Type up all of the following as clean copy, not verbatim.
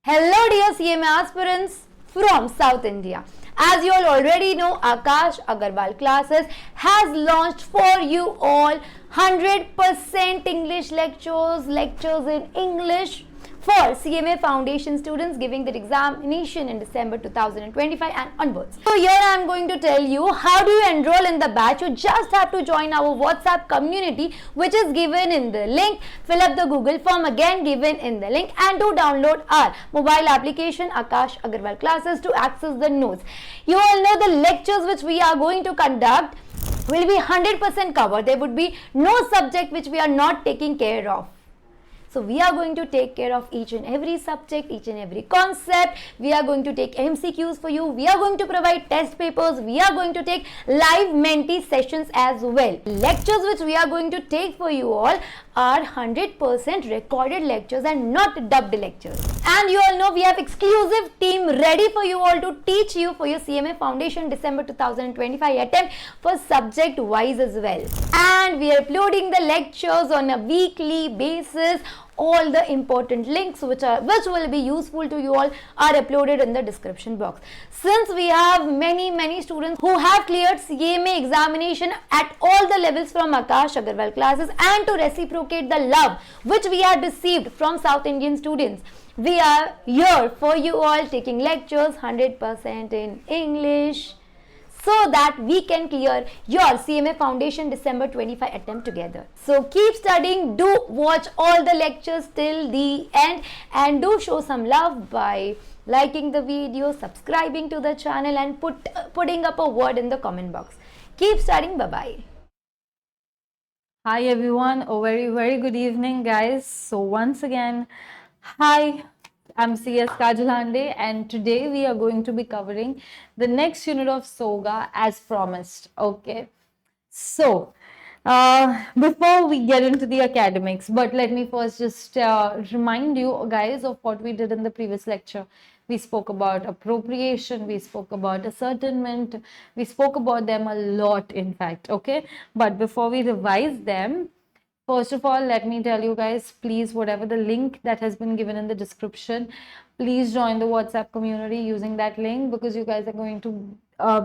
Hello dear CMA aspirants from South India. As you all already know, Akash Agarwal Classes has launched for you all 100% English lectures in English for CMA Foundation students giving their examination in December 2025 and onwards. So here I am going to tell you how do you enroll in the batch. You just have to join our WhatsApp community which is given in the link. Fill up the Google form again given in the link and do download our mobile application Akash Agarwal Classes to access the notes. You all know the lectures which we are going to conduct will be 100% covered. There would be no subject which we are not taking care of. So we are going to take care of each and every subject, each and every concept. We are going to take MCQs for you. We are going to provide test papers. We are going to take live mentee sessions as well. Lectures which we are going to take for you all are 100% recorded lectures and not dubbed lectures. And you all know we have exclusive team ready for you all to teach you for your CMA Foundation December 2025 attempt for subject wise as well. And we are uploading the lectures on a weekly basis. All the important links which will be useful to you all are uploaded in the description box. Since we have many students who have cleared CMA examination at all the levels from Akash Agarwal Classes, and to reciprocate the love which we have received from South Indian students, we are here for you all taking lectures 100% in English, so that we can clear your CMA Foundation December 25 attempt together. So keep studying, do watch all the lectures till the end, and do show some love by liking the video, subscribing to the channel, and putting up a word in the comment box. Keep studying. Bye-bye. Hi everyone, a very good evening guys. So once again, hi, I'm CS Kajalande, and today we are going to be covering the next unit of SOGA as promised. Okay, so before we get into the academics, but let me first just remind you guys of what we did in the previous lecture. We spoke about appropriation, we spoke about ascertainment, we spoke about them a lot in fact. Okay, but before we revise them, first of all, let me tell you guys, please, whatever the link that has been given in the description, please join the WhatsApp community using that link, because you guys are going to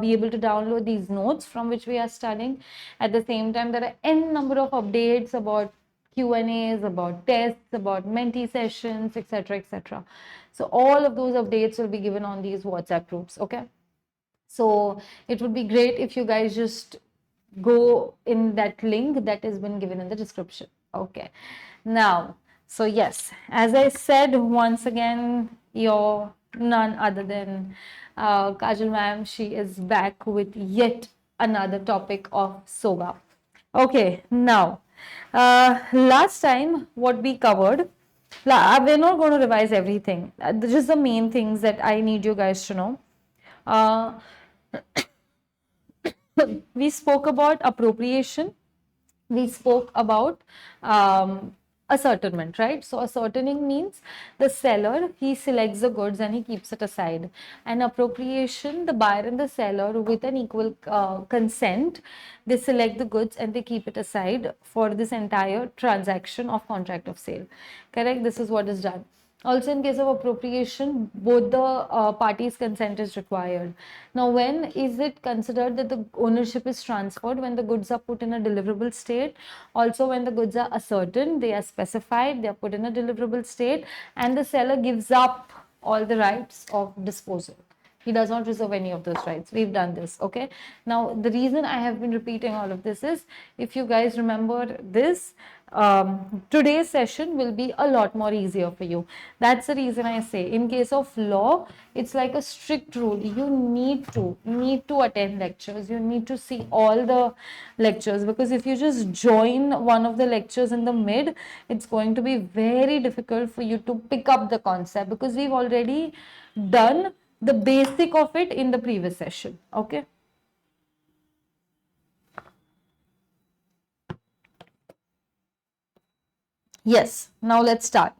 be able to download these notes from which we are studying. At the same time, there are n number of updates about Q&As, about tests, about mentee sessions, etc. etc. So all of those updates will be given on these WhatsApp groups. Okay, so it would be great if you guys just go in that link that has been given in the description. Okay, now, so yes, as I said, once again, your none other than Kajal ma'am. She is back with yet another topic of SOGA. Okay, now last time what we covered, we're not going to revise everything, just the main things that I need you guys to know. We spoke about appropriation, we spoke about ascertainment, right? So ascertaining means the seller, he selects the goods and he keeps it aside, and appropriation, the buyer and the seller with an equal consent, they select the goods and they keep it aside for this entire transaction of contract of sale. Correct? This is what is done. Also, in case of appropriation, both the parties' consent is required. Now, when is it considered that the ownership is transferred? When the goods are put in a deliverable state. Also, when the goods are ascertained, they are specified, they are put in a deliverable state, and the seller gives up all the rights of disposal. He does not reserve any of those rights. We've done this. Okay. Now, the reason I have been repeating all of this is, if you guys remember this, today's session will be a lot more easier for you. That's the reason I say, in case of law, it's like a strict rule. You need to attend lectures. You need to see all the lectures, because if you just join one of the lectures in the mid, it's going to be very difficult for you to pick up the concept, because we've already done the basic of it in the previous session. Okay. Yes, now let's start.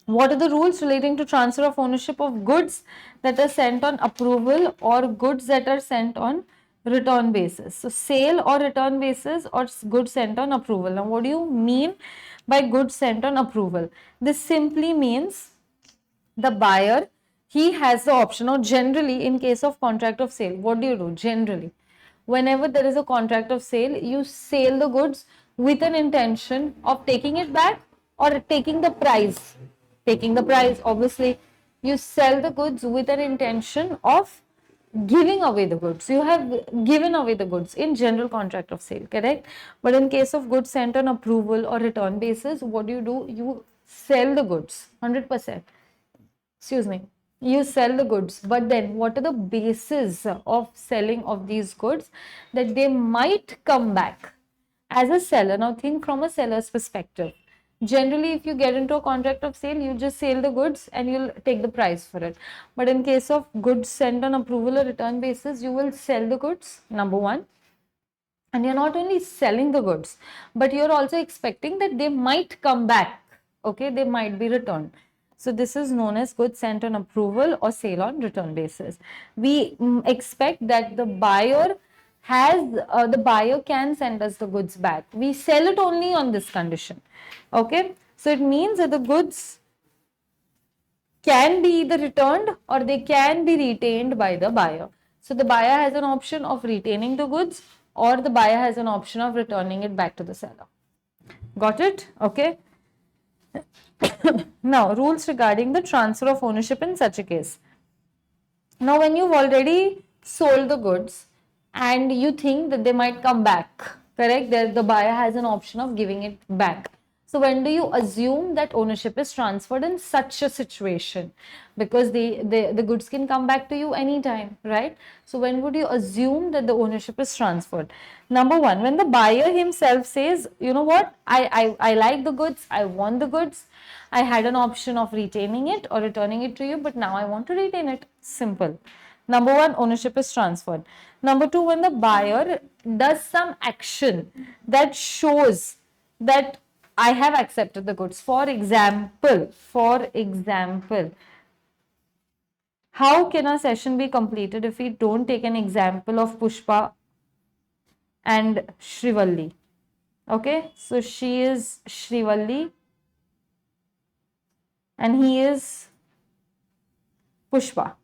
What are the rules relating to transfer of ownership of goods that are sent on approval or goods that are sent on return basis? So sale or return basis, or goods sent on approval. Now, what do you mean by goods sent on approval? This simply means the buyer, he has the option, or generally in case of contract of sale, what do? Generally, whenever there is a contract of sale, you sell the goods with an intention of taking it back or taking the price. Taking the price, obviously, you sell the goods with an intention of giving away the goods. You have given away the goods in general contract of sale, correct? But in case of goods sent on approval or return basis, what do? You sell the goods 100%. Excuse me. You sell the goods, but then what are the basis of selling of these goods? That they might come back as a seller. Now think from a seller's perspective. Generally, if you get into a contract of sale, you just sell the goods and you'll take the price for it. But in case of goods sent on approval or return basis, you will sell the goods, number one. And you're not only selling the goods, but you're also expecting that they might come back. Okay, they might be returned. So this is known as goods sent on approval or sale on return basis. We expect that the buyer can send us the goods back. We sell it only on this condition. Okay, so it means that the goods can be either returned or they can be retained by the buyer. So the buyer has an option of retaining the goods, or the buyer has an option of returning it back to the seller. Got it? Okay. Now, rules regarding the transfer of ownership in such a case. Now, when you've already sold the goods and you think that they might come back, correct? The buyer has an option of giving it back. So when do you assume that ownership is transferred in such a situation? Because the goods can come back to you anytime, right? So when would you assume that the ownership is transferred? Number one, when the buyer himself says, you know what, I like the goods, I want the goods, I had an option of retaining it or returning it to you, but now I want to retain it. Simple. Number one, ownership is transferred. Number two, when the buyer does some action that shows that I have accepted the goods. For example, how can a session be completed if we don't take an example of Pushpa and Shrivalli? Okay, so she is Shrivalli and he is Pushpa.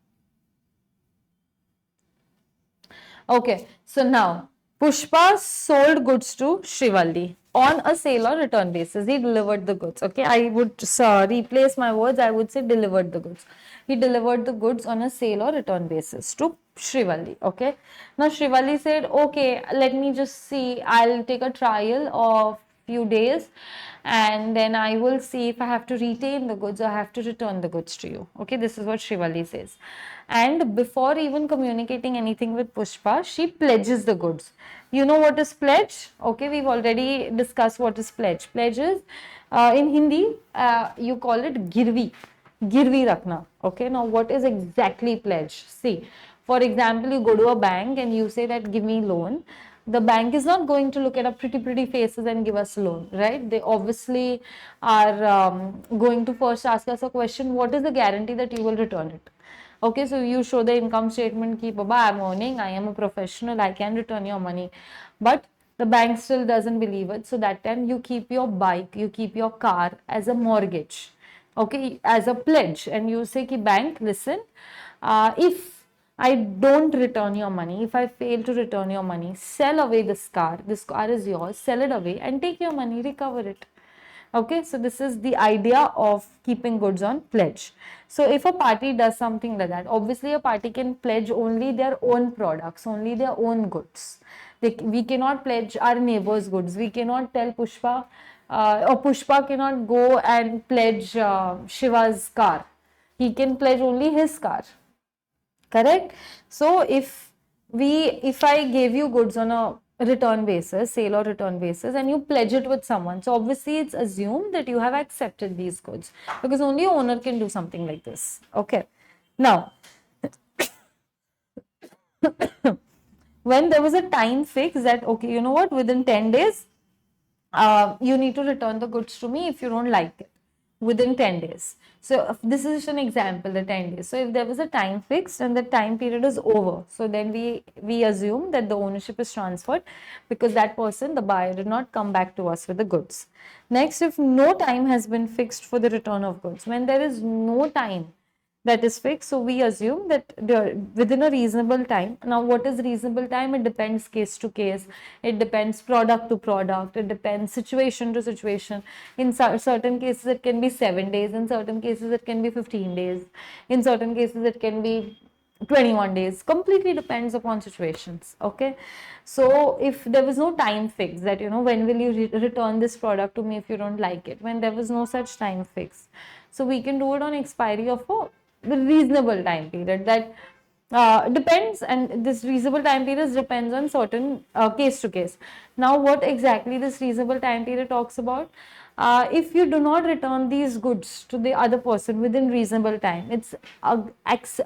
Okay, so now Pushpa sold goods to Shrivalli on a sale or return basis. He delivered the goods. Okay, I would replace my words. I would say delivered the goods. He delivered the goods on a sale or return basis to Shrivalli. Okay, now Shrivalli said, okay, let me just see. I'll take a trial of few days and then I will see if I have to retain the goods or I have to return the goods to you. Okay, this is what Shrivalli says. And before even communicating anything with Pushpa, she pledges the goods. You know what is pledge? Okay, we've already discussed what is pledge. Pledge is, in Hindi, you call it girvi. Girvi rakhna. Okay, now what is exactly pledge? See, for example, you go to a bank and you say that give me loan. The bank is not going to look at our pretty faces and give us a loan, right? They obviously are going to first ask us a question, what is the guarantee that you will return it? Okay, so you show the income statement, keep Baba, I'm earning, I am a professional, I can return your money. But the bank still doesn't believe it. So that time you keep your bike, you keep your car as a mortgage, okay, as a pledge. And you say, ki bank, listen, if I don't return your money, if I fail to return your money, sell away this car is yours, sell it away and take your money, recover it. Okay, so this is the idea of keeping goods on pledge. So if a party does something like that, obviously a party can pledge only their own products, only their own goods. We cannot pledge our neighbor's goods. We cannot tell Pushpa, or Pushpa cannot go and pledge Shiva's car. He can pledge only his car. Correct? So if I gave you goods on a return basis, sale or return basis, and you pledge it with someone, so obviously it's assumed that you have accepted these goods, because only owner can do something like this. Okay, now when there was a time fix that, okay, you know what, within 10 days you need to return the goods to me if you don't like it, within 10 days. So this is an example, the 10 days. So if there was a time fixed and the time period is over, so then we assume that the ownership is transferred, because that person, the buyer, did not come back to us with the goods. Next, if no time has been fixed for the return of goods, when there is no time that is fixed. So we assume that within a reasonable time. Now, what is reasonable time? It depends case to case. It depends product to product. It depends situation to situation. In certain cases, it can be 7 days. In certain cases, it can be 15 days. In certain cases, it can be 21 days. Completely depends upon situations. Okay. So if there was no time fix that, when will you return this product to me if you don't like it, when there was no such time fix, so we can do it on expiry of a reasonable time period. That depends, and this reasonable time period depends on certain case to case. Now, what exactly this reasonable time period talks about? If you do not return these goods to the other person within reasonable time, it's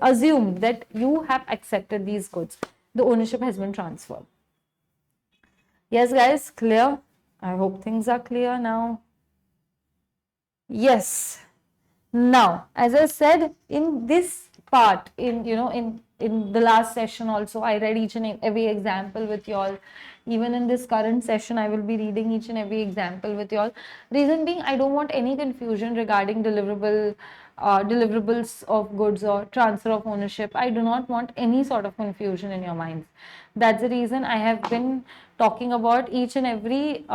assumed that you have accepted these goods. The ownership has been transferred. Yes, guys, clear? I hope things are clear now. Yes. Now, as I said, in this part, in the last session also, I read each and every example with y'all. Even in this current session, I will be reading each and every example with y'all. Reason being, I don't want any confusion regarding deliverables of goods or transfer of ownership. I do not want any sort of confusion in your minds. That's the reason I have been talking about each and every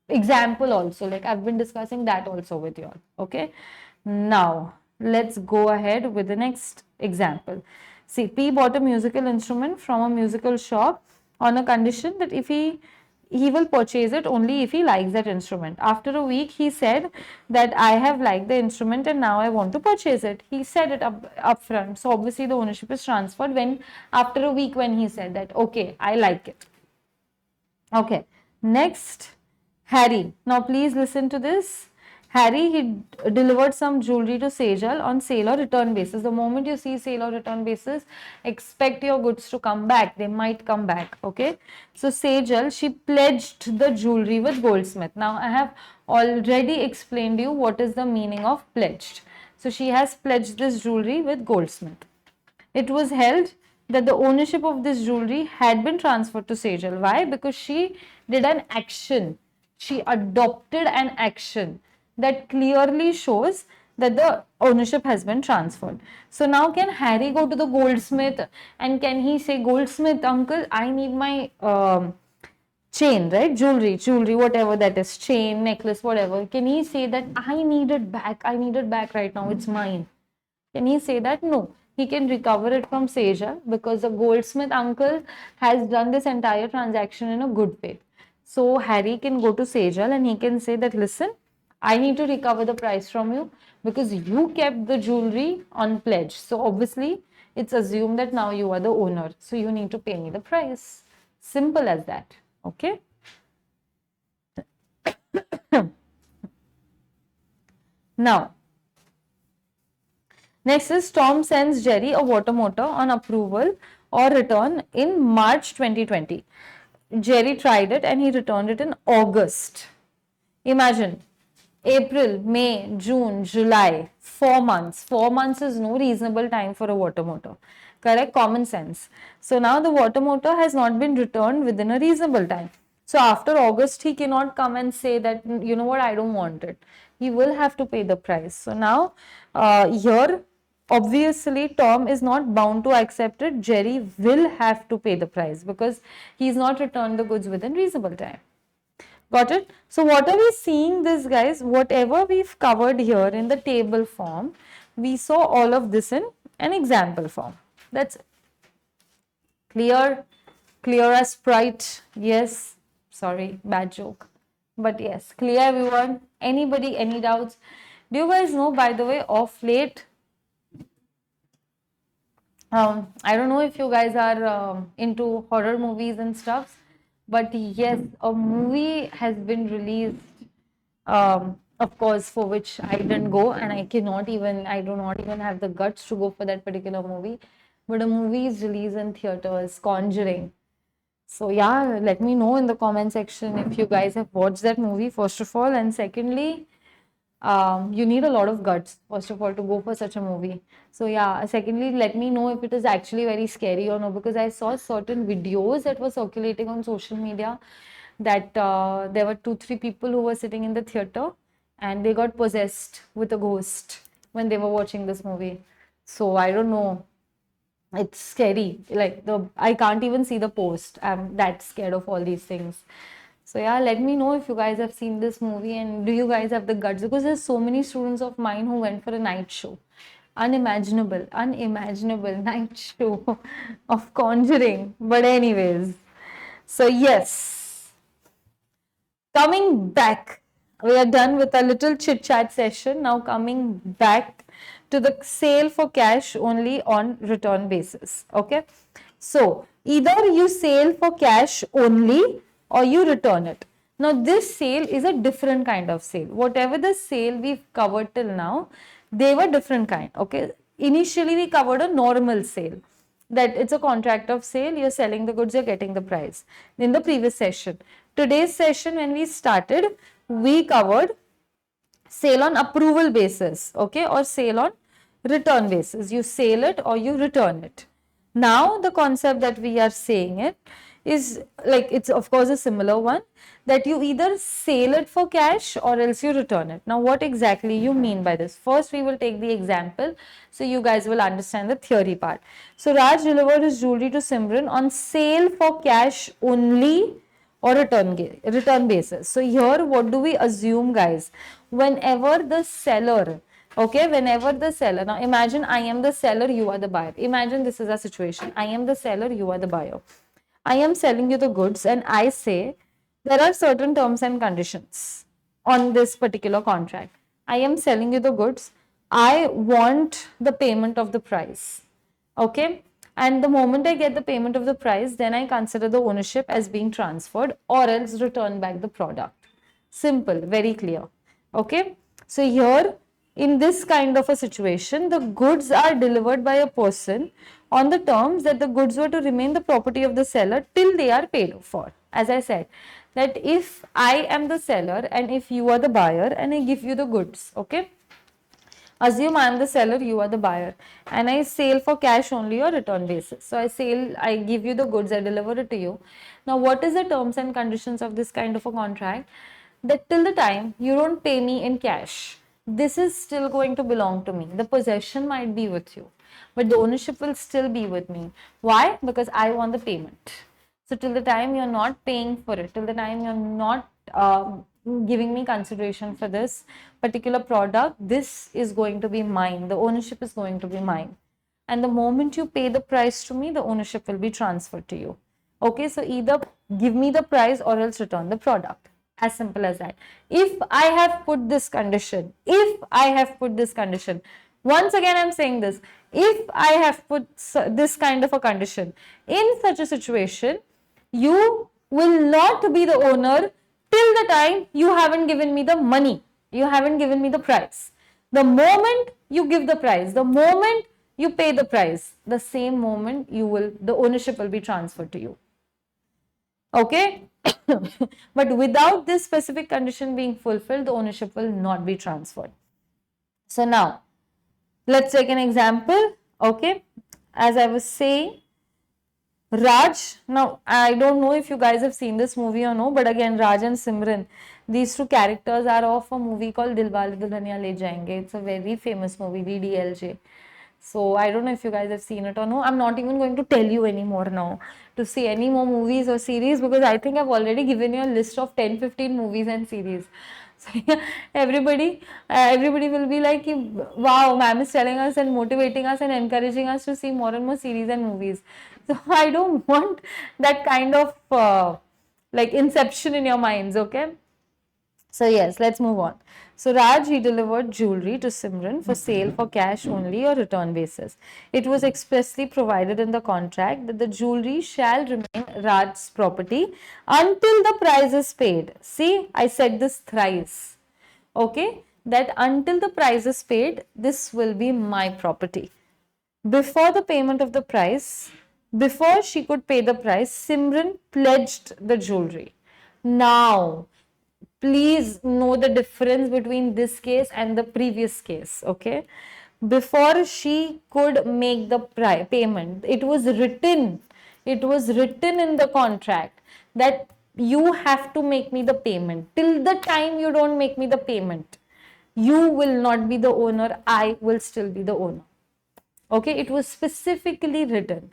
example also. Like I've been discussing that also with you all. Okay. Now let's go ahead with the next example. See, P bought a musical instrument from a musical shop on a condition that if he will purchase it only if he likes that instrument. After a week, he said that I have liked the instrument and now I want to purchase it. He said it up front. So obviously the ownership is transferred when after a week when he said that, okay, I like it. Okay. Next, Harry. Now please listen to this. Harry, he delivered some jewelry to Sejal on sale or return basis. The moment you see sale or return basis, expect your goods to come back. They might come back. Okay. So Sejal, she pledged the jewelry with Goldsmith. Now I have already explained you what is the meaning of pledged. So she has pledged this jewelry with Goldsmith. It was held that the ownership of this jewelry had been transferred to Sejal. Why? Because she did an action. She adopted an action that clearly shows that the ownership has been transferred. So now can Harry go to the goldsmith and can he say, Goldsmith, uncle, I need my chain, right? Jewelry, whatever that is, chain, necklace, whatever. Can he say that I need it back? I need it back right now. It's mine. Can he say that? No. He can recover it from Sejal because the goldsmith uncle has done this entire transaction in a good faith. So Harry can go to Sejal and he can say that, listen, I need to recover the price from you because you kept the jewelry on pledge. So obviously it's assumed that now you are the owner. So you need to pay me the price. Simple as that. Okay. Now, next is Tom sends Jerry a water motor on approval or return in March 2020. Jerry tried it and he returned it in August. Imagine April, May, June, July, 4 months. 4 months is no reasonable time for a water motor. Correct? Common sense. So now the water motor has not been returned within a reasonable time. So after August, he cannot come and say that, you know what, I don't want it. He will have to pay the price. So now here, obviously, Tom is not bound to accept it. Jerry will have to pay the price because he's not returned the goods within reasonable time. Got it? So what are we seeing this, guys? Whatever we've covered here in the table form, we saw all of this in an example form. That's it. Clear? Clear as Sprite? Yes. Sorry, bad joke. But yes, clear everyone? Anybody, any doubts? Do you guys know, by the way, of late, I don't know if you guys are into horror movies and stuff, but yes, a movie has been released, of course, for which I didn't go and I do not even have the guts to go for that particular movie. But a movie is released in theaters, Conjuring. So yeah, let me know in the comment section if you guys have watched that movie, first of all. And secondly, you need a lot of guts, first of all, to go for such a movie. So yeah, secondly, let me know if it is actually very scary or no, because I saw certain videos that were circulating on social media that there were 2-3 people who were sitting in the theater and they got possessed with a ghost. when they were watching this movie. So I don't know. It's scary. Like I can't even see the post. I'm that scared of all these things. So yeah, let me know if you guys have seen this movie and do you guys have the guts, because there's so many students of mine who went for a night show. Unimaginable night show of Conjuring. But anyways, so yes, coming back, we are done with a little chit chat session. Now coming back to the sale for cash only on return basis. Okay, so either you sell for cash only or you return it. Now this sale is a different kind of sale. Whatever the sale we've covered till now, they were different kind. Okay, initially we covered a normal sale, that it's a contract of sale, you're selling the goods, you're getting the price in the previous session. Today's session, when we started, we covered sale on approval basis, okay, or sale on return basis. You sell it or you return it. Now the concept that we are saying it is like, it's of course a similar one, that you either sell it for cash or else you return it. Now what exactly you mean by this? First we will take the example so you guys will understand the theory part. So Raj delivered his jewelry to Simran on sale for cash only or return basis. So here what do we assume, guys? Whenever the seller, okay, whenever the seller, now imagine I am the seller, you are the buyer. Imagine this is a situation. I am the seller, you are the buyer. I am selling you the goods and I say there are certain terms and conditions on this particular contract. I am selling you the goods. I want the payment of the price. Okay. And the moment I get the payment of the price, then I consider the ownership as being transferred or else return back the product. Simple, very clear. Okay. So here in this kind of a situation, the goods are delivered by a person on the terms that the goods were to remain the property of the seller till they are paid for. As I said, that if I am the seller and if you are the buyer and I give you the goods, okay, assume I am the seller, you are the buyer, and I sell for cash only or return basis. So I give you the goods, I deliver it to you. Now what is the terms and conditions of this kind of a contract? That till the time you don't pay me in cash, this is still going to belong to me. The possession might be with you, but the ownership will still be with me. Why? Because I want the payment. So till the time you're not paying for it, till the time you're not giving me consideration for this particular product, this is going to be mine. The ownership is going to be mine. And the moment you pay the price to me, the ownership will be transferred to you. Okay, so either give me the price or else return the product. As simple as that. If I have put this condition, once again I'm saying this, if I have put this kind of a condition, in such a situation, you will not be the owner till the time you haven't given me the money, you haven't given me the price. The moment you give the price, the moment you pay the price, the same moment the ownership will be transferred to you. Okay. But without this specific condition being fulfilled, the ownership will not be transferred. So now, let's take an example. Okay. As I was saying, Raj, now I don't know if you guys have seen this movie or no, but again, Raj and Simran, these two characters are of a movie called Dilwale Dulhaniya Le Jayenge. It's a very famous movie, DDLJ. So I don't know if you guys have seen it or no. I'm not even going to tell you anymore now to see any more movies or series, because I think I've already given you a list of 10-15 movies and series. So yeah, everybody will be like, wow, ma'am is telling us and motivating us and encouraging us to see more and more series and movies. So I don't want that kind of like inception in your minds, okay? So yes, let's move on. So Raj, he delivered jewelry to Simran for sale for cash only or return basis. It was expressly provided in the contract that the jewelry shall remain Raj's property until the price is paid. See, I said this thrice. Okay, that until the price is paid, this will be my property. Before the payment of the price, before she could pay the price, Simran pledged the jewelry. Now, please know the difference between this case and the previous case, okay? Before she could make the payment, it was written in the contract that you have to make me the payment. Till the time you don't make me the payment, you will not be the owner, I will still be the owner. Okay, it was specifically written.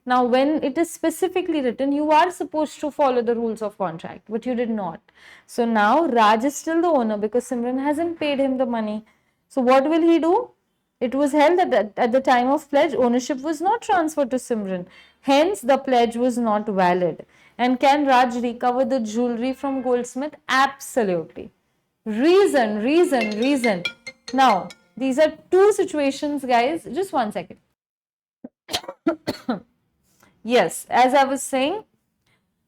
Now, when it is specifically written, you are supposed to follow the rules of contract, but you did not. So now Raj is still the owner because Simran hasn't paid him the money. So what will he do? It was held that at the time of pledge, ownership was not transferred to Simran. Hence, the pledge was not valid. And can Raj recover the jewelry from goldsmith? Absolutely. Reason. Now, these are two situations, guys. Just one second. Yes, as I was saying,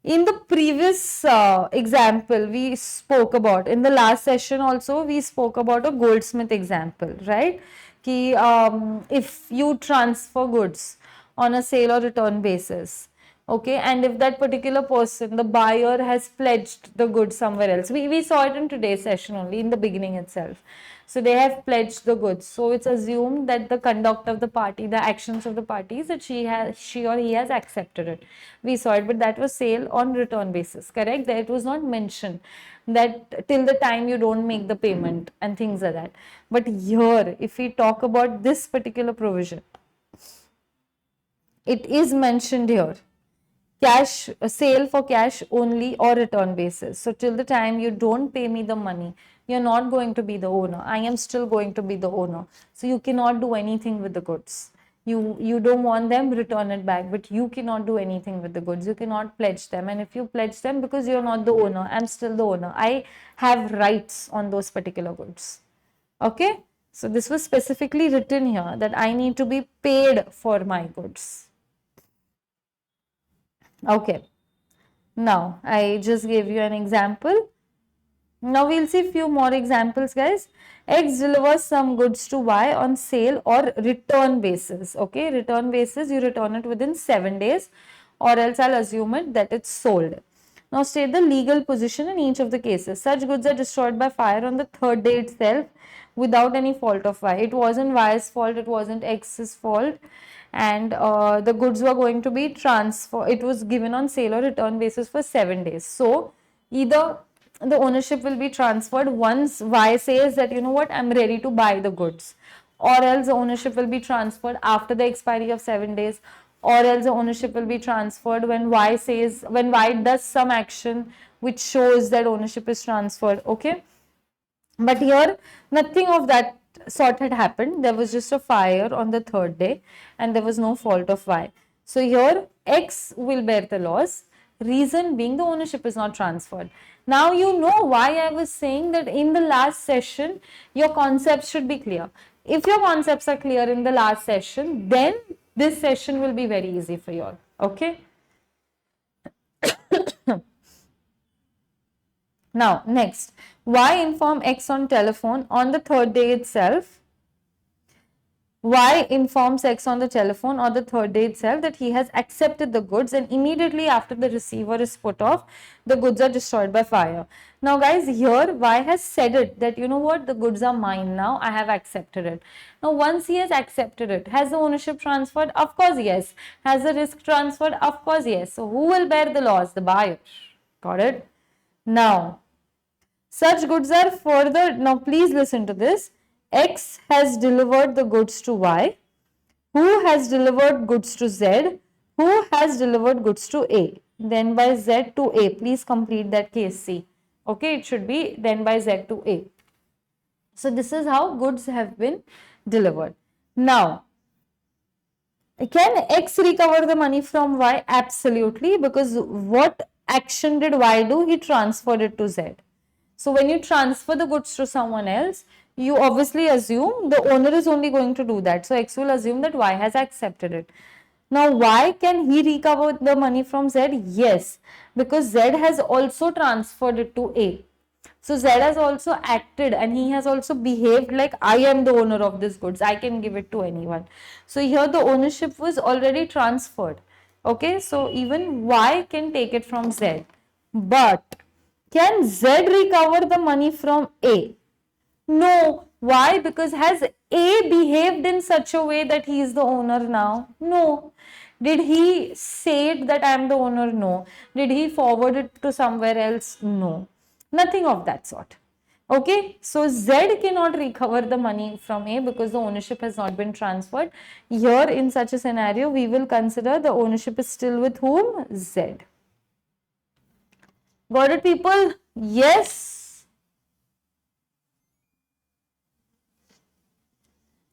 in the previous example we spoke about, in the last session also, we spoke about a goldsmith example, right? Ki, if you transfer goods on a sale or return basis, okay, and if that particular person, the buyer, has pledged the goods somewhere else, we saw it in today's session only, in the beginning itself. So they have pledged the goods. So it's assumed that the conduct of the party, the actions of the parties, that she or he has accepted it. We saw it, but that was sale on return basis, correct? That it was not mentioned that till the time you don't make the payment and things like that. But here, if we talk about this particular provision, it is mentioned here. Cash, sale for cash only or return basis. So till the time you don't pay me the money, you're not going to be the owner. I am still going to be the owner. So you cannot do anything with the goods. You don't want them, return it back, but you cannot do anything with the goods. You cannot pledge them. And if you pledge them, because you're not the owner, I'm still the owner. I have rights on those particular goods. Okay? So this was specifically written here that I need to be paid for my goods. Okay, now I just gave you an example. Now we'll see few more examples, guys. X delivers some goods to Y on sale or return basis. Okay, return basis, you return it within 7 days, or else I'll assume it that it's sold. Now state the legal position in each of the cases. Such goods are destroyed by fire on the third day itself without any fault of Y. It wasn't Y's fault, it wasn't X's fault, and the goods were going to be transferred. It was given on sale or return basis for 7 days. So either the ownership will be transferred once Y says that, you know what, I'm ready to buy the goods, or else the ownership will be transferred after the expiry of 7 days, or else the ownership will be transferred when Y does some action which shows that ownership is transferred. Okay, but here nothing of that sort had happened. There was just a fire on the third day and there was no fault of Y. So here X will bear the loss, reason being the ownership is not transferred. Now you know why I was saying that in the last session your concepts should be clear. If your concepts are clear in the last session, then this session will be very easy for you all. Okay. Now, next, Y inform X on telephone on the third day itself. Y informs X on the telephone or the third day itself that he has accepted the goods, and immediately after the receiver is put off, the goods are destroyed by fire. Now guys, here Y has said it that, you know what, the goods are mine now, I have accepted it. Now once he has accepted it, has the ownership transferred? Of course yes. Has the risk transferred? Of course yes. So who will bear the loss? The buyer. Got it? Now, such goods are further, now please listen to this. X has delivered the goods to Y, who has delivered goods to Z, who has delivered goods to A, then by Z to A. Please complete that case C. Okay, it should be then by Z to A. So this is how goods have been delivered. Now, can X recover the money from Y? Absolutely, because what action did Y do? He transferred it to Z. So when you transfer the goods to someone else, you obviously assume the owner is only going to do that. So X will assume that Y has accepted it. Now, why can he recover the money from Z? Yes, because Z has also transferred it to A. So Z has also acted and he has also behaved like I am the owner of this goods. I can give it to anyone. So here the ownership was already transferred. Okay, so even Y can take it from Z. But can Z recover the money from A? No. Why? Because has A behaved in such a way that he is the owner now? No. Did he say it that I am the owner? No. Did he forward it to somewhere else? No. Nothing of that sort. Okay, so Z cannot recover the money from A because the ownership has not been transferred. Here, in such a scenario, we will consider the ownership is still with whom? Z. Got it, people? Yes.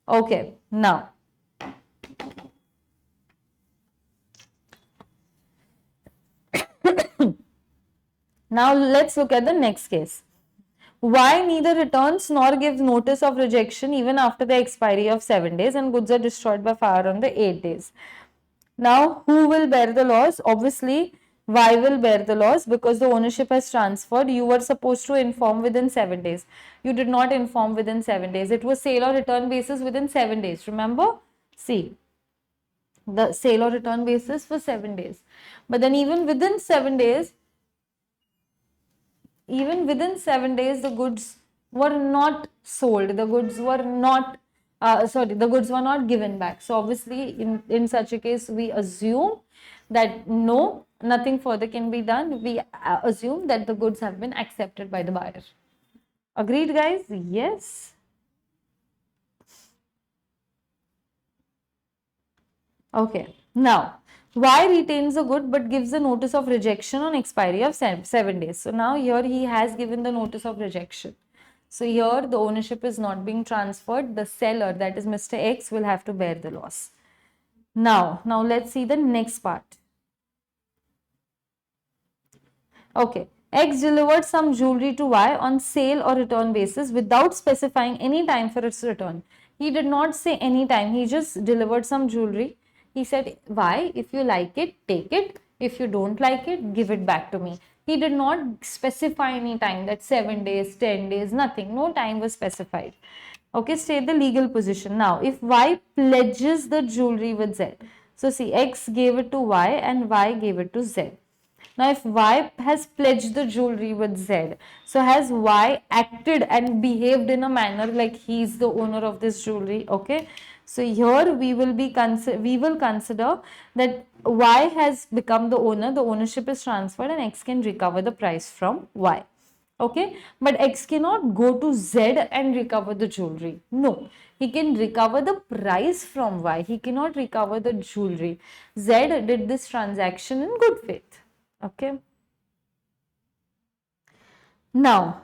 Okay, now. Now let's look at the next case. Y neither returns nor gives notice of rejection even after the expiry of 7 days, and goods are destroyed by fire on the 8 days. Now, who will bear the loss? Obviously, Y will bear the loss because the ownership has transferred. You were supposed to inform within 7 days. You did not inform within 7 days. It was sale or return basis within 7 days. Remember? See, the sale or return basis for 7 days. But then even within 7 days, the goods were not sold. The goods were not the goods were not given back. So obviously in such a case we assume that no, nothing further can be done. We assume that the goods have been accepted by the buyer. Agreed, guys? Yes. Okay, now Y retains the good but gives the notice of rejection on expiry of 7 days. So now here he has given the notice of rejection. So here the ownership is not being transferred. The seller, that is Mr. X, will have to bear the loss. Now let's see the next part. Okay, X delivered some jewelry to Y on sale or return basis without specifying any time for its return. He did not say any time. He just delivered some jewelry. He said, Y, if you like it, take it. If you don't like it, give it back to me. He did not specify any time, that 7 days, 10 days, nothing. No time was specified. Okay, state the legal position. Now, if Y pledges the jewelry with Z. So see, X gave it to Y and Y gave it to Z. Now, if Y has pledged the jewelry with Z, so has Y acted and behaved in a manner like he is the owner of this jewelry? Okay, so here we will consider that Y has become the owner, the ownership is transferred, and X can recover the price from Y. Okay, but X cannot go to Z and recover the jewelry. No, he can recover the price from Y. He cannot recover the jewelry. Z did this transaction in good faith. Okay. Now,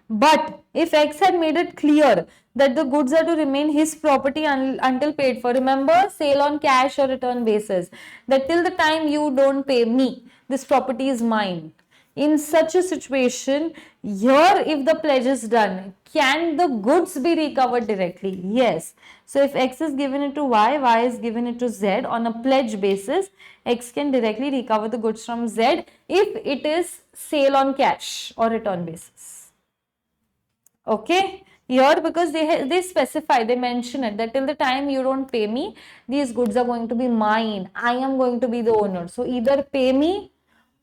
but if X had made it clear that the goods are to remain his property until paid for, remember sale on cash or return basis, that till the time you don't pay me, this property is mine. In such a situation, here if the pledge is done, can the goods be recovered directly? Yes. So if X is given it to Y, Y is given it to Z on a pledge basis, X can directly recover the goods from Z if it is sale on cash or return basis. Okay, here because they specify, they mention it that till the time you don't pay me, these goods are going to be mine. I am going to be the owner. So either pay me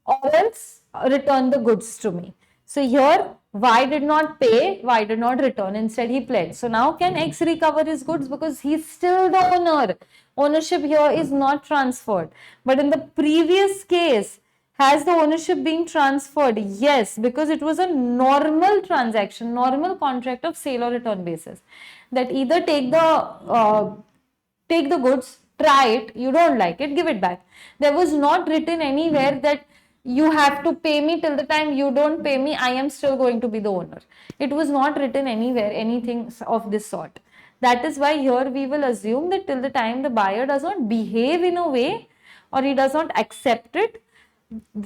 or else return the goods to me. So here Y did not pay, Y did not return, instead he pledged. So now can X recover his goods because he's still the owner. Ownership here is not transferred. But in the previous case, has the ownership been transferred? Yes, because it was a normal transaction, normal contract of sale or return basis. That either take the goods, try it, you don't like it, give it back. There was not written anywhere that you have to pay me, till the time you don't pay me, I am still going to be the owner. It was not written anywhere, anything of this sort. That is why here we will assume that till the time the buyer does not behave in a way or he does not accept it,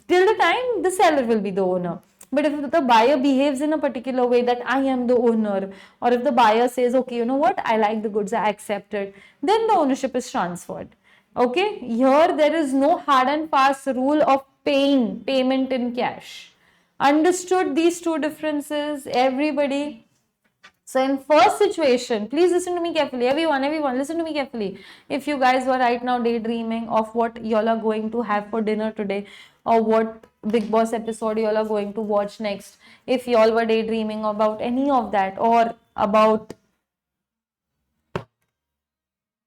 till the time the seller will be the owner. But if the buyer behaves in a particular way that I am the owner, or if the buyer says, okay, you know what, I like the goods, I accept it, then the ownership is transferred. Okay, here there is no hard and fast rule of payment in cash. Understood these two differences, everybody? So in first situation, please listen to me carefully. Everyone, listen to me carefully. If you guys were right now daydreaming of what y'all are going to have for dinner today, or what Big Boss episode y'all are going to watch next, if y'all were daydreaming about any of that, or about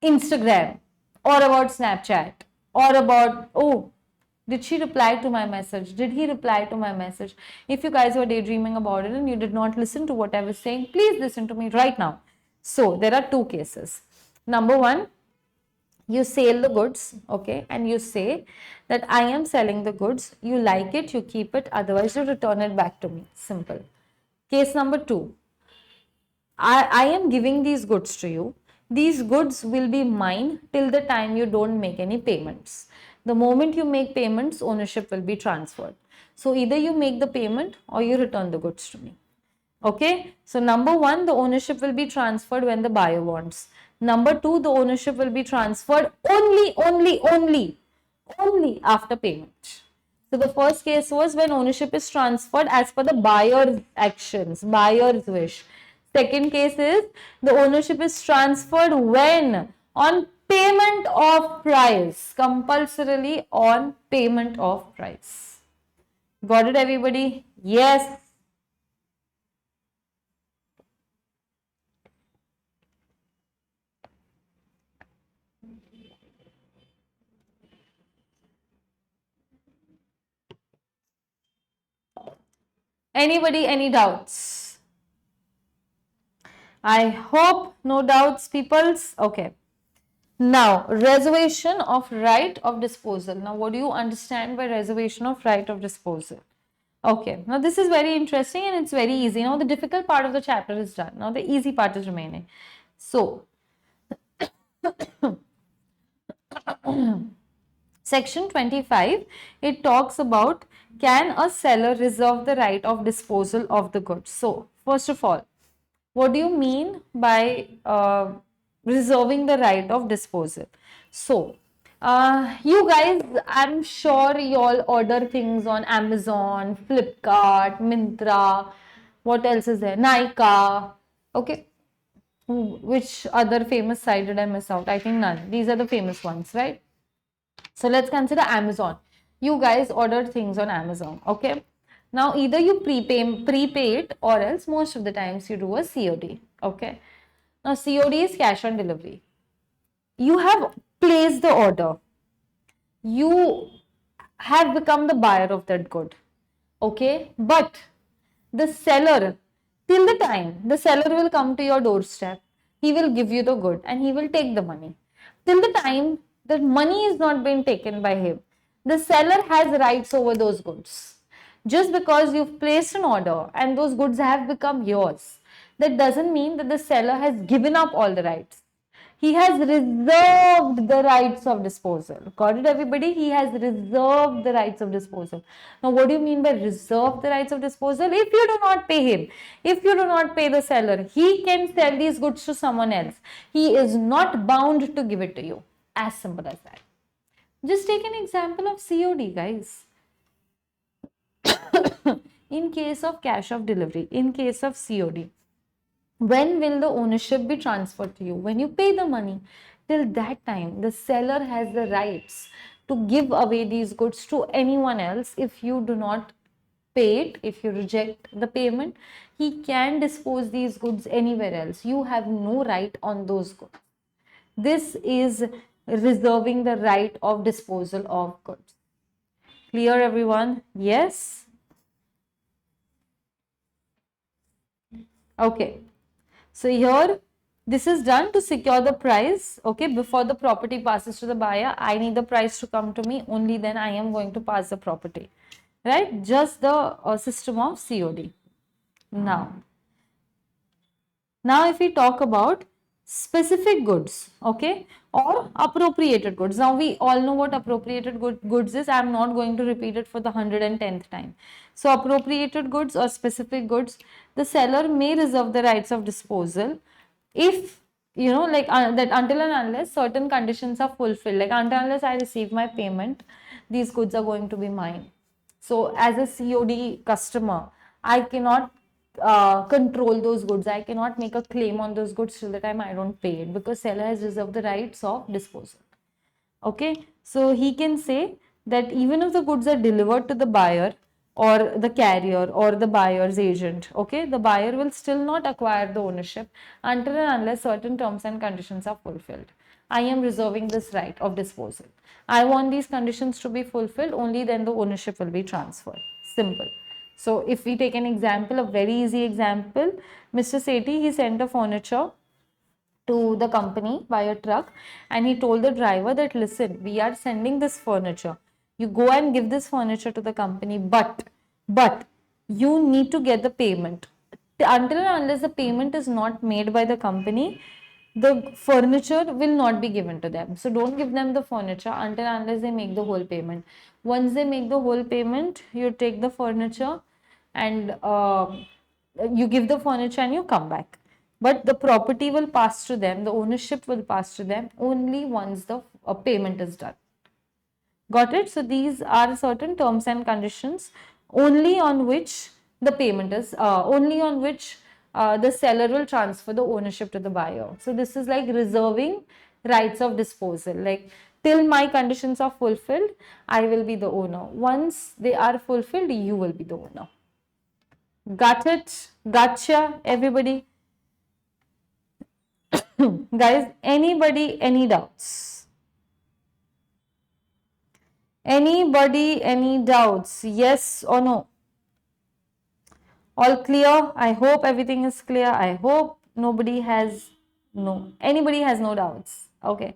Instagram, or about Snapchat, or about, Did she reply to my message? Did he reply to my message? If you guys were daydreaming about it and you did not listen to what I was saying, please listen to me right now. So there are two cases. Number one, you sell the goods, okay, and you say that I am selling the goods. You like it, you keep it, otherwise you return it back to me. Simple. Case number two, I am giving these goods to you. These goods will be mine till the time you don't make any payments. The moment you make payments, ownership will be transferred. So either you make the payment or you return the goods to me. Okay, so number one, the ownership will be transferred when the buyer wants. Number two, the ownership will be transferred only after payment. So the first case was when ownership is transferred as per the buyer's actions, buyer's wish. Second case is the ownership is transferred when? On payment of price, compulsorily on payment of price. Got it, everybody? Yes. Anybody, any doubts? I hope no doubts, peoples. Okay. Now, reservation of right of disposal. Now, what do you understand by reservation of right of disposal? Okay. Now, this is very interesting and it's very easy. Now, the difficult part of the chapter is done. Now, the easy part is remaining. So, Section 25, it talks about, can a seller reserve the right of disposal of the goods? So, first of all, what do you mean by reserving the right of disposal? So, you guys, I'm sure you all order things on Amazon, Flipkart, Myntra, what else is there? Nykaa, okay. Which other famous site did I miss out? I think none. These are the famous ones, right? So let's consider Amazon. You guys order things on Amazon, okay? Now either you prepay it, or else most of the times you do a COD, okay? Now COD is cash on delivery. You have placed the order. You have become the buyer of that good, okay? But the seller, till the time the seller will come to your doorstep, he will give you the good and he will take the money. Till the time the money is not being taken by him, the seller has rights over those goods. Just because you've placed an order and those goods have become yours, that doesn't mean that the seller has given up all the rights. He has reserved the rights of disposal. Got it, everybody? He has reserved the rights of disposal. Now, what do you mean by reserve the rights of disposal? If you do not pay him, if you do not pay the seller, he can sell these goods to someone else. He is not bound to give it to you. As simple as that. Just take an example of COD, guys. In case of cash of delivery, in case of COD, when will the ownership be transferred to you? When you pay the money. Till that time, the seller has the rights to give away these goods to anyone else. If you do not pay it, if you reject the payment, he can dispose these goods anywhere else. You have no right on those goods. This is reserving the right of disposal of goods. Clear, everyone? Yes? Okay. So here, this is done to secure the price, okay, before the property passes to the buyer. I need the price to come to me, only then I am going to pass the property, right? Just the system of COD. Now if we talk about specific goods, okay, or appropriated goods. Now we all know what appropriated goods is. I am not going to repeat it for the 110th time. So appropriated goods or specific goods, the seller may reserve the rights of disposal if, you know, like that until and unless certain conditions are fulfilled. Like until and unless I receive my payment, these goods are going to be mine. So as a COD customer, I cannot control those goods. I cannot make a claim on those goods till the time I don't pay it, because seller has reserved the rights of disposal. Okay, so he can say that even if the goods are delivered to the buyer, or the carrier or the buyer's agent, okay, the buyer will still not acquire the ownership until and unless certain terms and conditions are fulfilled. I am reserving this right of disposal. I want these conditions to be fulfilled, only then the ownership will be transferred. Simple. So if we take an example, a very easy example, Mr. Sethi, he sent a furniture to the company by a truck, and he told the driver that, listen, we are sending this furniture, you go and give this furniture to the company, but you need to get the payment. Until and unless the payment is not made by the company, the furniture will not be given to them. So don't give them the furniture until and unless they make the whole payment. Once they make the whole payment, you take the furniture and you give the furniture and you come back. But the property will pass to them, the ownership will pass to them only once the payment is done. Got it? So these are certain terms and conditions only on which the payment is, only on which the seller will transfer the ownership to the buyer. So this is like reserving rights of disposal. Like, till my conditions are fulfilled, I will be the owner. Once they are fulfilled, you will be the owner. Got it? Gotcha, everybody? Guys, anybody, any doubts? Anybody, any doubts? Yes or no? All clear? I hope everything is clear. I hope nobody has, anybody has no doubts. Okay.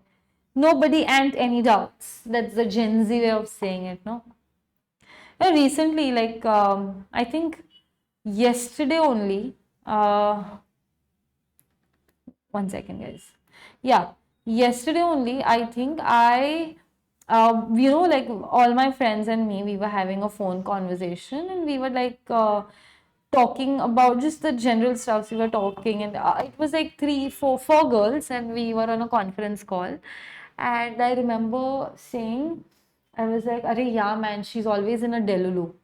Nobody and any doubts. That's the Gen Z way of saying it, no? Recently, like, I think yesterday only, one second, guys. Yeah, yesterday only, I think like all my friends and me, we were having a phone conversation, and we were like talking about just the general stuff. We were talking, and it was like four girls, and we were on a conference call. And I remember saying, I was like, "Arey, yeah, man, she's always in a Delulu."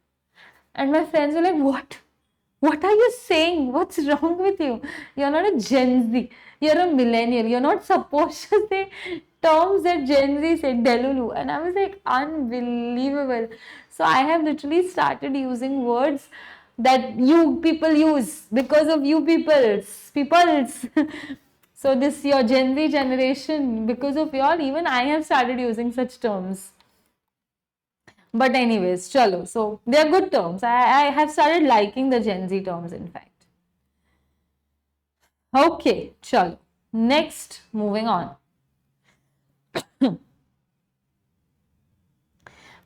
And my friends were like, "What? What are you saying? What's wrong with you? You're not a Gen Z. You're a millennial. You're not supposed to say terms that Gen Z say, Delulu." And I was like, unbelievable. So I have literally started using words that you people use because of you peoples. So this your Gen Z generation, because of y'all, even I have started using such terms. But anyways, chalo. So they are good terms. I have started liking the Gen Z terms, in fact. Okay, chalo. Next, moving on.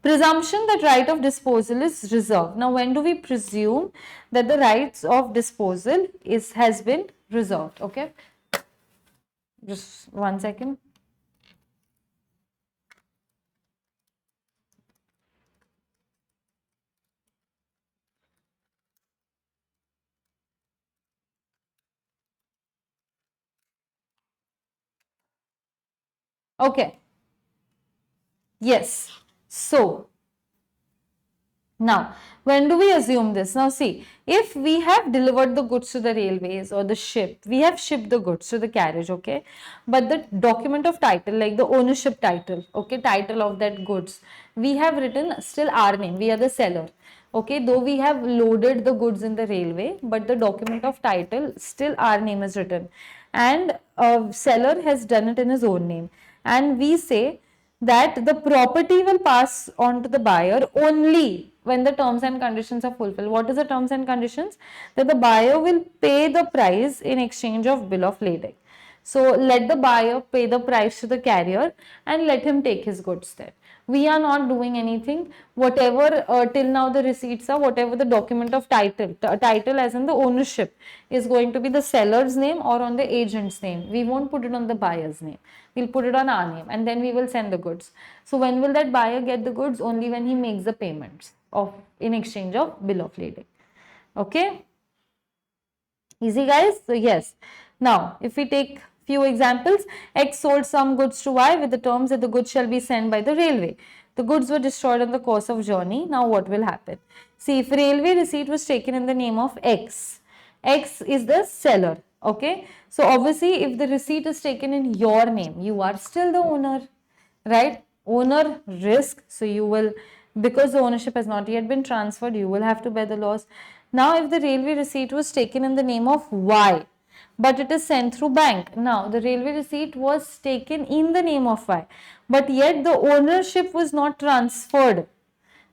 Presumption that right of disposal is reserved. Now, when do we presume that the rights of disposal has been reserved? Okay. Just one second. Okay. Yes. So, now, when do we assume this? Now, see, if we have delivered the goods to the railways or the ship, we have shipped the goods to the carriage, okay? But the document of title, like the ownership title, okay, title of that goods, we have written still our name, we are the seller, okay? Though we have loaded the goods in the railway, but the document of title, still our name is written. And seller has done it in his own name. And we say that the property will pass on to the buyer only when the terms and conditions are fulfilled. What is the terms and conditions? That the buyer will pay the price in exchange of bill of lading. So let the buyer pay the price to the carrier and let him take his goods there. We are not doing anything. Whatever till now the receipts are, whatever the document of title as in the ownership is going to be the seller's name or on the agent's name. We won't put it on the buyer's name. We'll put it on our name and then we will send the goods. So when will that buyer get the goods? Only when he makes the payments in exchange of bill of lading. Okay. Easy, guys? So yes. Now, if we take few examples, X sold some goods to Y with the terms that the goods shall be sent by the railway. The goods were destroyed in the course of journey. Now, what will happen? See, if railway receipt was taken in the name of X, X is the seller. Okay. So, obviously, if the receipt is taken in your name, you are still the owner, right? Owner risk. So, you will because the ownership has not yet been transferred, you will have to bear the loss. Now, if the railway receipt was taken in the name of Y, but it is sent through bank. Now, the railway receipt was taken in the name of Y, but yet the ownership was not transferred.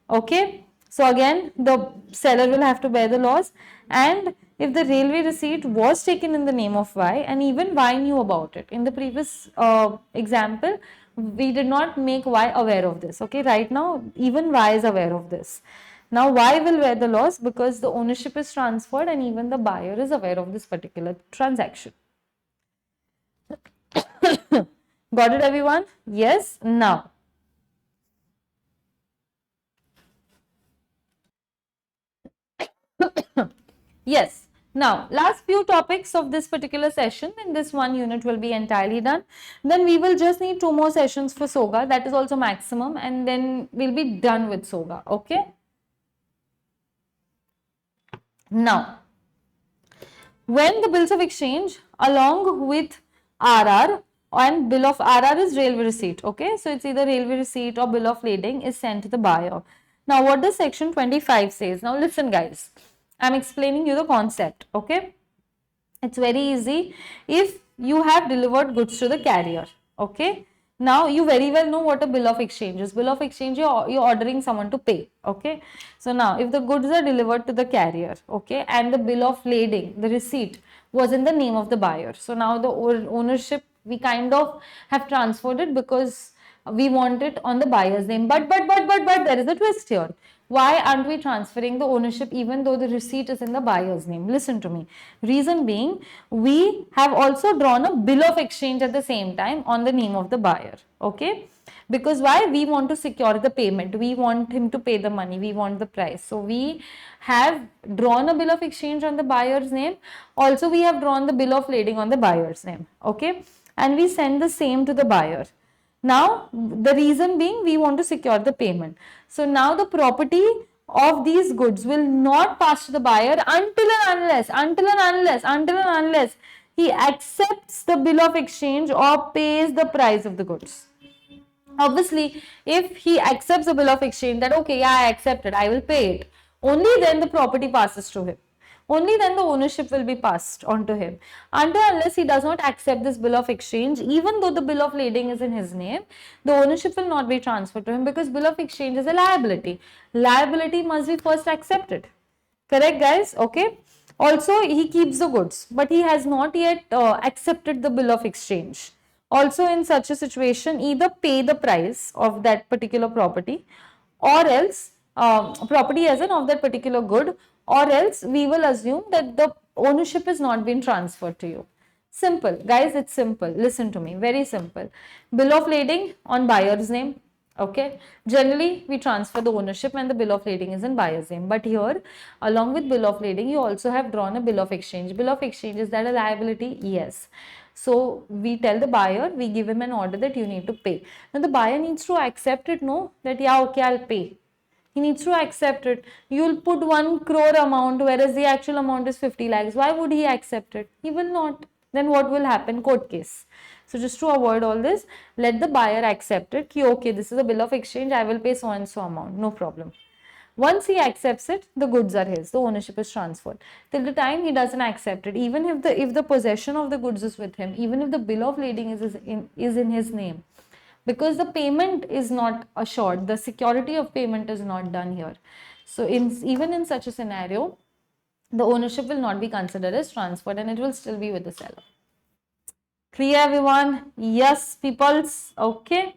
Okay, so again, the seller will have to bear the loss. And if the railway receipt was taken in the name of Y, and even Y knew about it, in the previous example, we did not make Y aware of this. Okay, right now, even Y is aware of this. Now, Y will bear the loss because the ownership is transferred and even the buyer is aware of this particular transaction. Got it, everyone? Yes. Now, yes. Now, last few topics of this particular session, and this one unit will be entirely done. Then we will just need 2 more sessions for SOGA. That is also maximum, and then we'll be done with SOGA. Okay. Now, when the bills of exchange along with RR, and bill of RR is railway receipt. Okay. So, it's either railway receipt or bill of lading is sent to the buyer. Now, what does section 25 says? Now, listen guys. I'm explaining you the concept. Okay. It's very easy. If you have delivered goods to the carrier, okay, now you very well know what a bill of exchange is. Bill of exchange, you're ordering someone to pay. Okay, so now if the goods are delivered to the carrier, okay, and the bill of lading, the receipt was in the name of the buyer, so now the ownership, we kind of have transferred it because we want it on the buyer's name. But there is a twist here. Why aren't we transferring the ownership even though the receipt is in the buyer's name? Listen to me. Reason being, we have also drawn a bill of exchange at the same time on the name of the buyer. Okay. Because why? We want to secure the payment. We want him to pay the money. We want the price. So we have drawn a bill of exchange on the buyer's name. Also, we have drawn the bill of lading on the buyer's name. Okay. And we send the same to the buyer. Now, the reason being, we want to secure the payment. So now the property of these goods will not pass to the buyer until and unless he accepts the bill of exchange or pays the price of the goods. Obviously, if he accepts the bill of exchange that, okay, yeah, I accept it, I will pay it, only then the property passes to him. Only then the ownership will be passed on to him. Unless he does not accept this bill of exchange, even though the bill of lading is in his name, the ownership will not be transferred to him because bill of exchange is a liability. Liability must be first accepted. Correct, guys? Okay. Also, he keeps the goods, but he has not yet accepted the bill of exchange. Also, in such a situation, either pay the price of that particular property, or else property as in of that particular good, or else we will assume that the ownership is not been transferred to you. Simple, guys, it's simple. Listen to me, very simple. Bill of lading on buyer's name. Okay, generally we transfer the ownership when the bill of lading is in buyer's name, but here along with bill of lading you also have drawn a bill of exchange. Bill of exchange, is that a liability? Yes. So we tell the buyer, we give him an order that you need to pay. Now the buyer needs to accept it, no, that yeah, okay, I'll pay. He needs to accept it. You'll put 1 crore amount whereas the actual amount is 50 lakhs. Why would he accept it? He will not. Then what will happen? Court case. So just to avoid all this, let the buyer accept it. Okay, this is a bill of exchange. I will pay so and so amount. No problem. Once he accepts it, the goods are his. The ownership is transferred. Till the time he doesn't accept it, even if the possession of the goods is with him, even if the bill of lading is in his name, because the payment is not assured, the security of payment is not done here. So even in such a scenario, the ownership will not be considered as transferred and it will still be with the seller. Clear, everyone? Yes, peoples. Okay.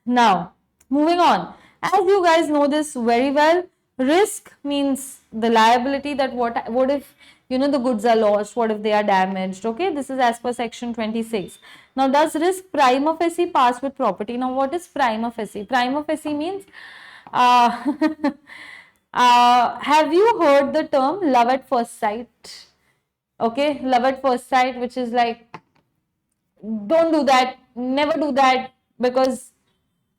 Now, moving on. As you guys know this very well, risk means the liability, that what if the goods are lost, what if they are damaged. Okay, this is as per section 26. Now, does risk prima facie pass with property? Now, what is prima facie? Prima facie means have you heard the term love at first sight? Okay, love at first sight, which is like, don't do that, never do that, because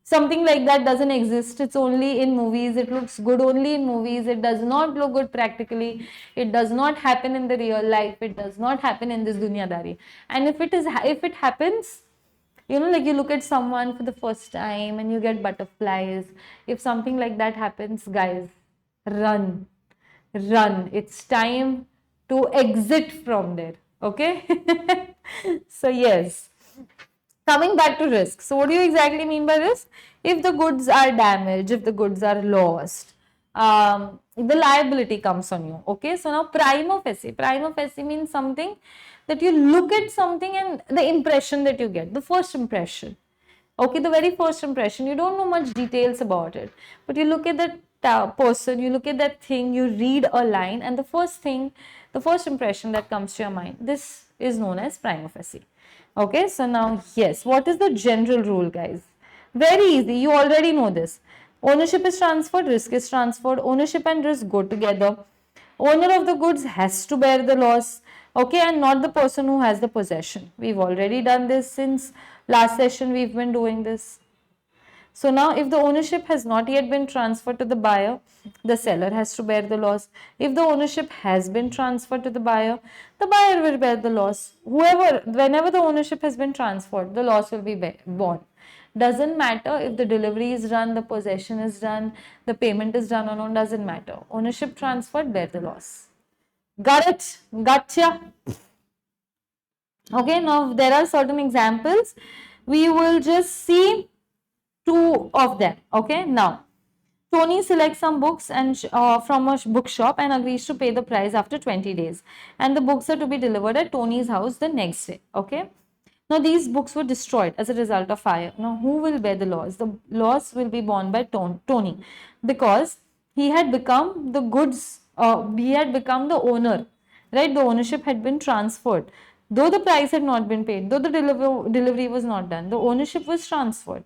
something like that doesn't exist. It's only in movies. It looks good only in movies. It does not look good practically. It does not happen in the real life. It does not happen in this dunyadari. And if it happens, You know, like you look at someone for the first time and you get butterflies. If something like that happens, guys, run, run. It's time to exit from there. Okay. So, yes. Coming back to risk. So, what do you exactly mean by this? If the goods are damaged, if the goods are lost, the liability comes on you. Okay. So, now prima facie. Prima facie means something that you look at something and the impression that you get, the first impression. Okay, the very first impression, you don't know much details about it, but you look at that person, you look at that thing, you read a line, and the first thing, the first impression that comes to your mind, this is known as prima facie. Okay, so now, yes, what is the general rule, guys? Very easy, you already know this. Ownership is transferred, risk is transferred, ownership and risk go together. Owner of the goods has to bear the loss, okay, and not the person who has the possession. We've already done this since last session, we've been doing this. So now if the ownership has not yet been transferred to the buyer, the seller has to bear the loss. If the ownership has been transferred to the buyer will bear the loss. Whenever the ownership has been transferred, the loss will be borne. Doesn't matter if the delivery is done, the possession is done, the payment is done or not, doesn't matter. Ownership transferred, bear the loss. Got it? Gotcha? Okay, now there are certain examples. We will just see two of them. Okay, now Tony selects some books and from a bookshop and agrees to pay the price after 20 days. And the books are to be delivered at Tony's house the next day. Okay. Now these books were destroyed as a result of fire. Now who will bear the loss? The loss will be borne by Tony because he had become the goods, he had become the owner, right? The ownership had been transferred. Though the price had not been paid, though the delivery was not done, the ownership was transferred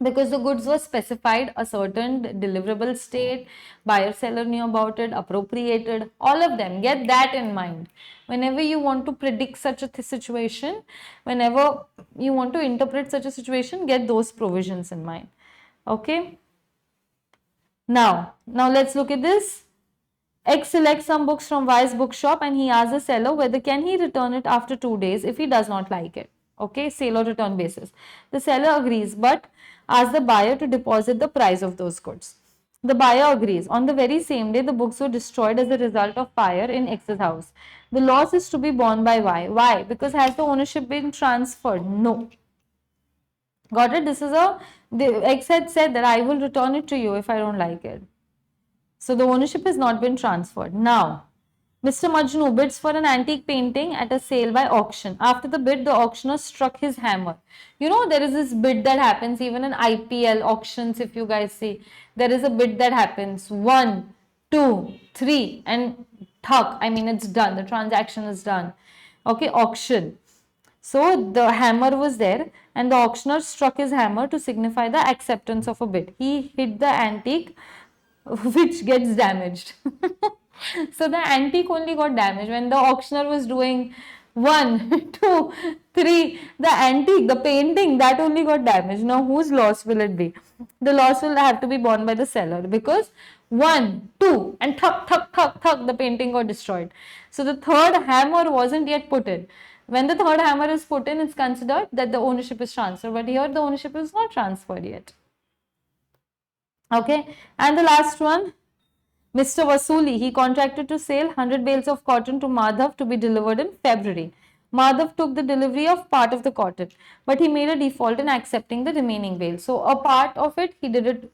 because the goods were specified a certain deliverable state, buyer seller knew about it, appropriated, all of them. Get that in mind. Whenever you want to predict such a situation, whenever you want to interpret such a situation, get those provisions in mind. Okay. Now let's look at this. X selects some books from Y's bookshop and he asks the seller whether can he return it after 2 days if he does not like it. Okay, sale or return basis. The seller agrees but asks the buyer to deposit the price of those goods. The buyer agrees. On the very same day, the books were destroyed as a result of fire in X's house. The loss is to be borne by Y. Why? Because has the ownership been transferred? No. Got it? X had said that I will return it to you if I don't like it. So the ownership has not been transferred. Now, Mr. Majnu bids for an antique painting at a sale by auction. After the bid, the auctioneer struck his hammer. You know, there is this bid that happens even in IPL auctions, if you guys see. There is a bid that happens. 1, 2, 3 and thuk. I mean, it's done. The transaction is done. Okay, auction. So the hammer was there and the auctioneer struck his hammer to signify the acceptance of a bid. He hit the antique which gets damaged. So the antique only got damaged when the auctioneer was doing 1, 2, 3. The antique, the painting, that only got damaged. Now whose loss will it be? The loss will have to be borne by the seller because 1, 2 and thuk, thuk, thuk, thuk, the painting got destroyed. So the third hammer wasn't yet put in. When the third hammer is put in, it's considered that the ownership is transferred. But here the ownership is not transferred yet. Okay, and the last one, Mr. Vasuli, he contracted to sell 100 bales of cotton to Madhav to be delivered in February. Madhav took the delivery of part of the cotton, but he made a default in accepting the remaining bale. So a part of it he did it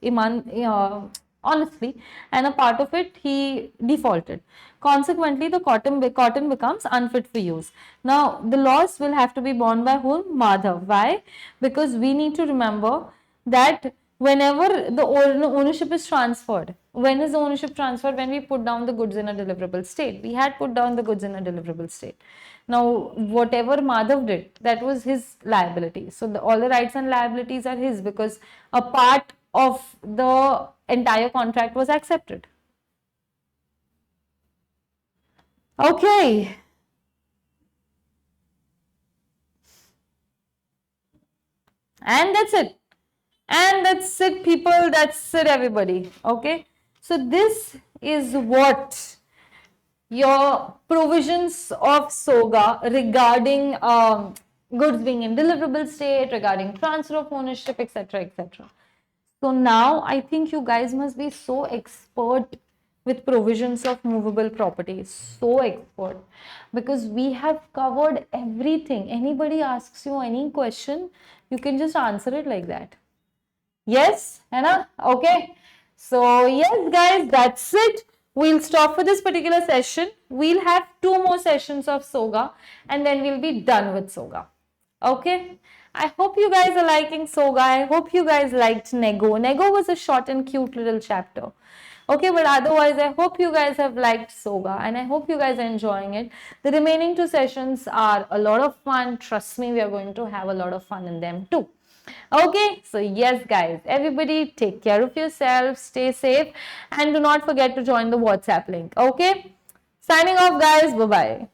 honestly, and a part of it he defaulted. Consequently, the cotton becomes unfit for use. Now the loss will have to be borne by whom? Madhav. Why? Because we need to remember that whenever the ownership is transferred, when is the ownership transferred? When we put down the goods in a deliverable state. We had put down the goods in a deliverable state. Now, whatever Madhav did, that was his liability. So, all the rights and liabilities are his because a part of the entire contract was accepted. Okay. And that's it. And that's it, people. That's it, everybody. Okay. So this is what your provisions of SOGA regarding goods being in deliverable state, regarding transfer of ownership, etc., etc. So now I think you guys must be so expert with provisions of movable properties, so expert, because we have covered everything. Anybody asks you any question, you can just answer it like that. Yes, Anna? Okay. So yes, guys, that's it. We'll stop for this particular session. We'll have 2 more sessions of Soga and then we'll be done with Soga. Okay. I hope you guys are liking Soga. I hope you guys liked Nego. Nego was a short and cute little chapter. Okay, but otherwise, I hope you guys have liked Soga and I hope you guys are enjoying it. The remaining 2 sessions are a lot of fun. Trust me, we are going to have a lot of fun in them too. Okay, so yes, guys, everybody take care of yourself, stay safe, and do not forget to join the WhatsApp link. Okay, signing off, guys. Bye bye.